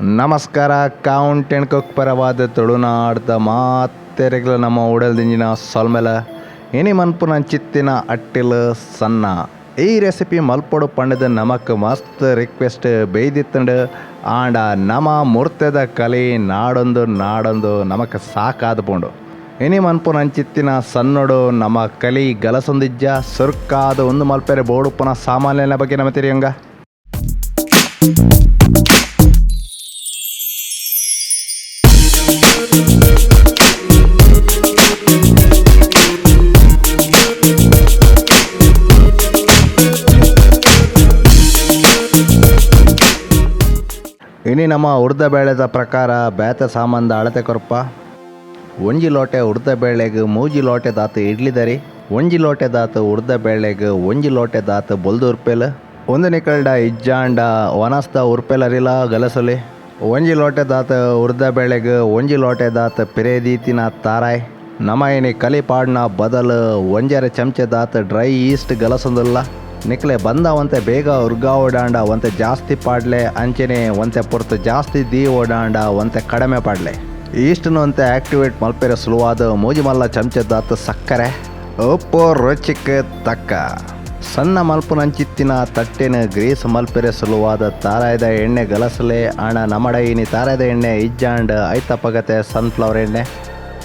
ನಮಸ್ಕಾರ. ಕೌಂಟೆಂಟ್ ಕುಕ್ ಪರವಾದ ತುಳುನಾಡ್ದ ಮಾತೆರೆಗ್ಲ ನಮ್ಮ ಉಡಲ್ದಿಂಜಿನ ಸೊಲ್ಮೆಲ ಇನಿ ಮನ್ಪುನ ಚಿತ್ತಿನ ಅಟ್ಟಿಲ್ ಸಣ್ಣ ಈ ರೆಸಿಪಿ ಮಲ್ಪೊಡು ಪಂಡದ ನಮಕ್ ಮಸ್ತ್ ರಿಕ್ವೆಸ್ಟ್ ಬೇಯ್ದಿತ್ತಂಡು ಆಂಡ ನಮ ಮುರ್ತದ ಕಲಿ ನಾಡೊಂದು ನಮಕ್ ಸಾಕಾದ ಪುಂಡು ಇನಿ ಮನ್ಪುನ ಚಿತ್ತಿನ ಸಣ್ಣಡು ನಮ್ಮ ಕಲಿ ಗಲಸೊಂದಿಜ್ಜ ಸುರ್ಕಾದ ಒಂದು ಮಲ್ಪೆರೆ ಬೋಡು ಪುನಃ ಸಾಮಾನ್ಯನ ಬಗ್ಗೆ ನಮ್ಮ ತಿರಿಯಂಗ. ಇನಿ ನಮ್ಮ ಉರ್ದ ಬೇಳೆದ ಪ್ರಕಾರ ಬೇತ ಸಾಮಾನ್ದ ಅಳತೆ ಕೊರಪ ಒಂಜಿ ಲೋಟೆ ಉರ್ದ ಬೇಳೆಗೆ 3 ಲೋಟೆ ದಾತು ಇಡ್ಲಿ ದರಿ, 1 ಲೋಟೆ ದಾತು ಉರ್ದ ಬೇಳೆಗೆ 1 ಲೋಟೆ ದಾತು ಬೊಲ್ದು ಉರ್ಪೆಲ್, ಒಂದು ನಿಕಲ್ಡ ಇಜ್ಜಾಂಡ ಒನಸ್ದ ಉರ್ಪೆಲರಿಲ ಗಲಸಲಿ, 1 ಲೋಟೆ ದಾತು ಉರ್ದ ಬೇಳೆಗೆ 1 ಲೋಟೆ ದಾತು ಪಿರೇದೀತಿನ ತಾರಾಯ್, ನಮ ಇನಿ ಕಲಿ ಪಾಡ್ನ ಬದಲು 1 ಚಮಚೆ ದಾತು ಡ್ರೈ ಈಸ್ಟ್ ಗಲಸೊಂದಿಲ್ಲ ನಿಕ್ಲೆ ಬಂದ ಒಂತೆ ಬೇಗ ಉರ್ಗಾ ಓಡಾಂಡ ಒಂತೆ ಜಾಸ್ತಿ ಪಾಡ್ಲೆ ಅಂಚೆನೆ ಒಂತೆ ಪೊರ್ತು ಜಾಸ್ತಿ ದಿ ಓಡಾಂಡ ಒಂತೆ ಕಡಿಮೆ ಪಾಡ್ಲೆ ಈಸ್ಟ್ನು ಒಂತೆ ಆಕ್ಟಿವೇಟ್ ಮಲ್ಪೆರೆ ಸುಲುವಾದ ಮೂಜಿ ಮಲ್ಲ ಚಮಚದಾತ ಸಕ್ಕರೆ ಉಪ್ಪು ರುಚಿಗೆ ತಕ್ಕ ಸಣ್ಣ ಮಲ್ಪುನಂಚಿತ್ತಿನ ತಟ್ಟೆನ ಗ್ರೀಸ್ ಮಲ್ಪೆರೆ ಸುಲುವಾದ ತಾರಾಯ್ದ ಎಣ್ಣೆ ಗಲಸಲೆ ಹಣ ನಮಡ ಇನಿ ತಾರಾಯ್ದ ಎಣ್ಣೆ ಇಜ್ಜಾಂಡ್ ಐತಪ್ಪಗತೆ ಸನ್ಫ್ಲವರ್ ಎಣ್ಣೆ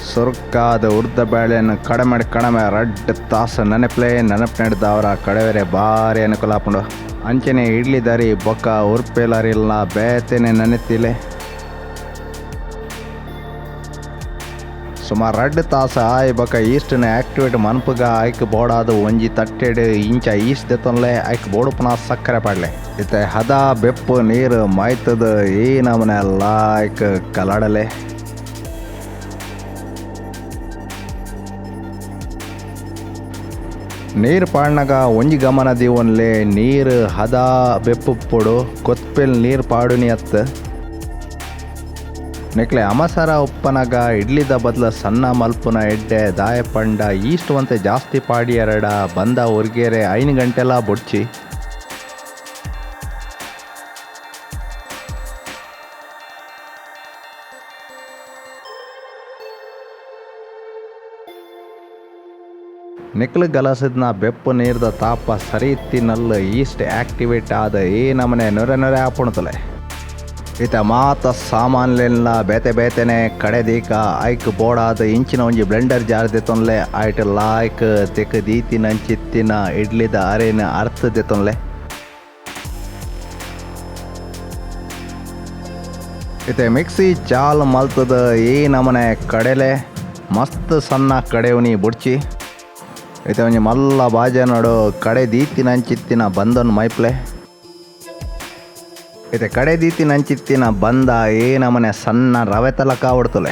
ಸುರ್ಕಾದ ಉರ್ದ ಬೇಳೆಯನ್ನು ಕಡಿಮೆ ರಡ್ಡ್ ತಾಸು ನೆನಪು ನಡೆದವರ ಕಡೆವರೆ ಭಾರಿ ಅನುಕೂಲ ಹಾಕೊಂಡು ಅಂಚೆನೆ ಇಡ್ಲಿ ದರಿ ಬೊಕ್ಕ ಉರ್ಪೇಲರಿಲ್ಲ ಬೇತೆನೆ ನೆನೆತಿಲೆ ಸುಮಾರು 2 ತಾಸು ಆಯ್ ಬೊಕ್ಕ ಈಸ್ಟ್ನ ಆಕ್ಟಿವೇಟ್ ಮನ್ಪುಗ ಐಕ್ ಬೋಡಾದು ಒಂಜಿ ತಟ್ಟೆಡ್ ಇಂಚ ಈಸ್ಟ್ ದೆತ್ತೊನ್ಲೆ ಐಕ್ ಬೋಡು ಪುನಃ ಸಕ್ಕರೆ ಪಾಡ್ಲೆ ಇತ್ತೆ ಹದ ಬೆಪ್ಪು ನೀರು ಮಾಯ್ತದ ಈ ನಮನೆ ಎಲ್ಲ ಐಕ್ ಕಲಾಡಲೆ ನೀರು ಪಾಡ್ನಾಗ ಒಂಜಿ ಗಮನ ದೀವನ್ಲೆ ನೀರು ಹದ ಬೆಪ್ಪು ಪೊಡು ಕೊತ್ಪೆಲ್ ನೀರು ಪಾಡುನಿ ಅತ್ತ ನೆಕ್ಲೆ ಅಮಸಾರ ಉಪ್ಪನಾಗ ಇಡ್ಲಿದ ಬದಲು ಸಣ್ಣ ಮಲ್ಪುನ ಎಡ್ಡೆ ದಾಯ ಪಂಡ ಈಸ್ಟ್ ಒಂತೆ ಜಾಸ್ತಿ ಪಾಡಿ ಎರಡ ಬಂದ ಹೊರ್ಗೇರೆ 5 ಗಂಟೆಲ್ಲ ಬೊಡ್ಚಿ ನಿಕ್ಲು ಗಲಸದ್ನ ಬೆಪ್ಪು ನೀರ್ದ ತಾಪ ಸರಿ ಇತ್ತಿನಲ್ಲ ಈಸ್ಟ್ ಆಕ್ಟಿವೇಟ್ ಆದ ಈ ನಮನೆ ನೊರೆ ಹಾಪುಣತಲೆ ಈತ ಮಾತ ಸಾಮಾನ್ಲೆಲ್ಲ ಬೇತೆನೆ ಕಡೆದೀಕ ಐಕ್ ಬೋಡಾದ ಇಂಚಿನ ಒಂಜಿ ಬ್ಲೆಂಡರ್ ಜಾರ್ ದೆತ್ತೊನ್ಲೆ ಐಟ್ ಲಾಯ್ಕ್ ತೆಕ್ ದೀತಿನ ಚಿತ್ತಿನ ಇಡ್ಲಿದ ಅರೆನ ಅರ್ಥ ದೆತ್ತೊನ್ಲೆ ಈತ ಮಿಕ್ಸಿ ಚಾಲ್ ಮಲ್ತದ ಈ ನಮನೆ ಕಡೆಲೆ ಮಸ್ತ್ ಸಣ್ಣ ಕಡೆವನಿ ಬುಡ್ಚಿ ಈತ ಒಂಜಿ ಮಲ್ಲ ಬಾಜೆ ನೋಡು ಕಡೆ ದೀತಿನ ಚಿತ್ತಿನ ಬಂದನ್ ಮೈಪ್ಲೆ ಈತ ಕಡೆ ದೀತಿನ ಚಿತ್ತಿನ ಬಂದ ಏ ನಮನೆ ಸಣ್ಣ ರವೆ ತಲಕ ಹೊಡ್ತಲೆ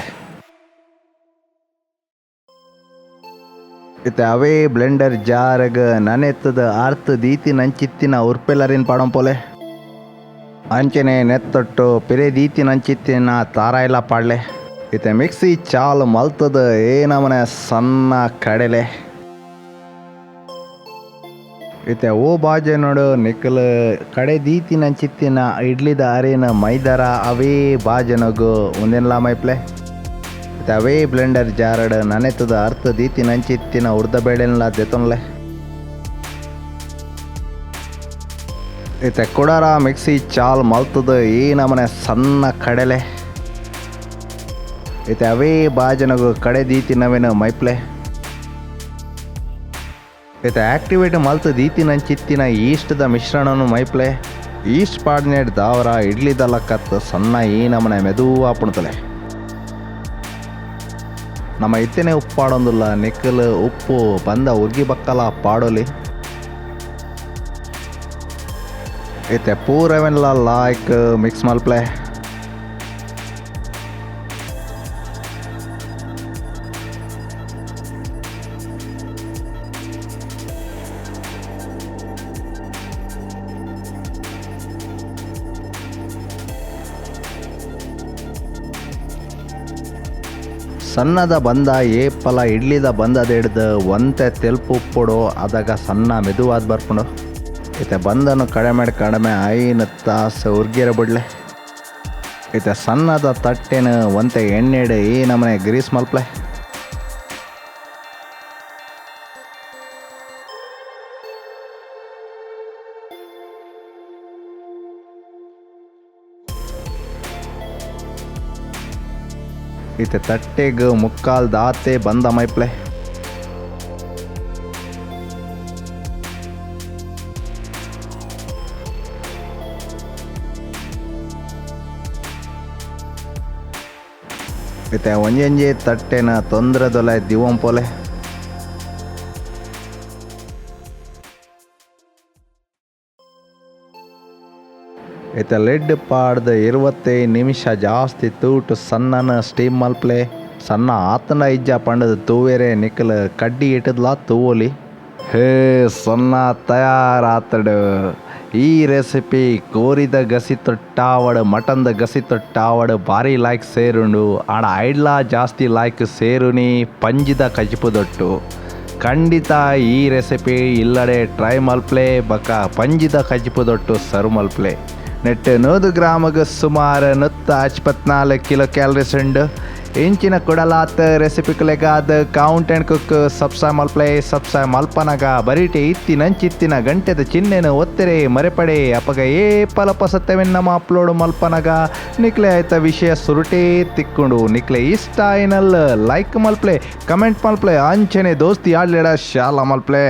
ಈತ ಅವೇ ಬ್ಲೆಂಡರ್ ಜಾರಗ ನನೆತ್ತದ ಅರ್ಥ ದೀತಿನ ಚಿತ್ತಿನ ಉರ್ಪೆಲರಿನ್ ಪಾಡಂಪೋಲೆ ಅಂಚೆನೆ ನೆತ್ತೊಟ್ಟು ಪಿರೆ ದೀತಿನ ಚಿತ್ತಿನ ತಾರಾಯಿಲ್ಲ ಪಾಡ್ಲೆ ಈತ ಮಿಕ್ಸಿ ಚಾಲ್ ಮಲ್ತದ ಏ ನಮನೆ ಸಣ್ಣ ಕಡೆಲೆ ಈತೆ ಓ ಬಾಜೆ ನೋಡು ನಿಕ್ಕಲು ಕಡೆ ದೀತಿನ ಚಿತ್ತಿನ ಇಡ್ಲಿದ ಅರೇನ ಮೈದರ ಅವೇ ಬಾಜೆನಗು ಒಂದೆಲ್ಲ ಮೈಪ್ಲೆ ಈತೆ ಅವೇ ಬ್ಲೆಂಡರ್ ಜಾರಡ್ ನನೆತದ ಅರ್ಥ ದೀತಿನ ಚಿತ್ತಿನ ಉರ್ದ ಬೇಳೆಲ್ಲ ದೆತ್ತೊನ್ಲೆ ಈತೆ ಕುಡರ ಮಿಕ್ಸಿ ಚಾಲ್ ಮಲ್ತದ ಈ ನಮನೆ ಸಣ್ಣ ಕಡೆಲೆ ಈತೆ ಅವೇ ಬಾಜೆನಗು ಕಡೆ ದೀತಿನವೇನು ಮೈಪ್ಲೆ ಈತ ಆಕ್ಟಿವೇಟ್ ಮಲ್ತ ದೀತಿನ ಚಿತ್ತಿನ ಈಸ್ಟ್ದ ಮಿಶ್ರಣನು ಮೈಪ್ಲೆ ಈಸ್ಟ್ ಪಾಡ್ನೆಡ್ ದಾವರ ಇಡ್ಲಿದಲ್ಲ ಕತ್ ಸಣ್ಣ ಈ ನಮನೆ ಮೆದು ಆಪುಣತಲೆ ನಮ್ಮ ಇತ್ತೇನೆ ಉಪ್ಪು ಪಾಡೊಂದಿಲ್ಲ ನಿಕ್ಕಲು ಉಪ್ಪು ಬಂದ ಉರ್ಗಿ ಬಕ್ಕಲ ಪಾಡೋಲಿ ಈತೆ ಪೂರವೆಲ್ಲ ಲಾಯ್ಕ್ ಮಿಕ್ಸ್ ಮಲ್ಪ್ಲೆ ಸಣ್ಣದ ಬಂದ ಏಪಲ ಇಡ್ಲಿದ ಬಂದದೆಡ್ದು ಒಂತೆ ತೆಲ್ಪು ಉಪ್ಪುಡು ಅದಾಗ ಸಣ್ಣ ಮೆದುವಾದ ಬರ್ಕೊಂಡು ಈತ ಬಂದನು ಕಡಿಮೆ 5 ತಾಸು ಉರ್ಗಿರ ಬಿಡ್ಲೆ ಇತ್ತೆ ಸಣ್ಣದ ತಟ್ಟೆನ ಒಂತೆ ಎಣ್ಣೆಡು ಈ ನಮನೆ ಗ್ರೀಸ್ ಮಲ್ಪ್ಲೆ. ಇತ್ತೆ ತಟ್ಟೆಗೆ ಮುಕ್ಕಾಲ್ ದಾತೆ ಬಂದ ಮೈಪ್ಲೆ. ಇತ್ತೆ ಒಂಜಿ ತಟ್ಟೆನ ತೊಂದರೆದೊಲೆ ದಿವಂಪೊಲೆ. ಇತ್ತೆ ಲೆಡ್ ಪಾಡ್ದು 25 ನಿಮಿಷ ಜಾಸ್ತಿ ತೂಟು ಸಣ್ಣನ ಸ್ಟೀಮ್ ಮಲ್ಪ್ಲೆ. ಸಣ್ಣ ಆತನ ಇಜ್ಜ ಪಂಡದು ತೂವೇರೆ ನಿಕ್ಕಲು ಕಡ್ಡಿ ಇಟ್ಟದ್ಲ ತೂವಲಿ. ಹೇ ಸಣ್ಣ ತಯಾರಾತಡು. ಈ ರೆಸಿಪಿ ಕೋರಿದ ಗಸಿ ತೊಟ್ಟಾವಡು ಮಟನ್ದ ಗಸಿ ತೊಟ್ಟಾವಡು ಭಾರಿ ಲೈಕ್ ಸೇರುಂಡು. ಆಡ ಐಡ್ಲ ಜಾಸ್ತಿ ಲೈಕ್ ಸೇರುನಿ ಪಂಜಿದ ಕಜಿಪುದೊಟ್ಟು. ಖಂಡಿತ ಈ ರೆಸಿಪಿ ಇಲ್ಲಡೆ ಟ್ರೈ ಮಲ್ಪ್ಲೆ ಬಕ ಪಂಜಿದ ಕಜಿಪುದೊಟ್ಟು ಸರ್ವ್ ಮಲ್ಪ್ಲೆ. ನೆಟ್ಟು 100 ಗ್ರಾಮಿಗೆ ಸುಮಾರು 154 ಕಿಲೋ ಕ್ಯಾಲರೀಸ್ ಉಂಡು. ಇಂಚಿನ ಕೊಡಲಾತ ರೆಸಿಪಿಗಳೆಗಾದ ಕೌಂಟ್ ಆ್ಯಂಡ್ ಕುಕ್ ಸಬ್ಸ್ಕ್ರೈಬ್ ಮಲ್ಪ್ಲೆ. ಸಬ್ಸ್ಕ್ರೈಬ್ ಮಲ್ಪನಗ ಬರೀಟೆ ಇತ್ತಿನ ಗಂಟೆದ ಚಿಹ್ನೆನ ಒತ್ತೆರೆ ಮರೆಪಡೆ ಅಪಗ ಪಲಪ ಸತ್ಯವೆನ್ನಮ ಅಪ್ಲೋಡ್ ಮಲ್ಪನಗ ನಿಕ್ಲೆ ಆಯ್ತ ವಿಷಯ ಸುರುಟೇ ತಿಕ್ಕೊಂಡು ನಿಕ್ಲೆ ಇಷ್ಟ ಏನಲ್ಲ ಲೈಕ್ ಮಲ್ಪ್ಲೆ ಕಮೆಂಟ್ ಮಲ್ಪ್ಲೆ ಅಂಚನೆ ದೋಸ್ತಿ ಆಡ್ಲೆಡ ಶಾಲ ಮಲ್ಪ್ಲೆ.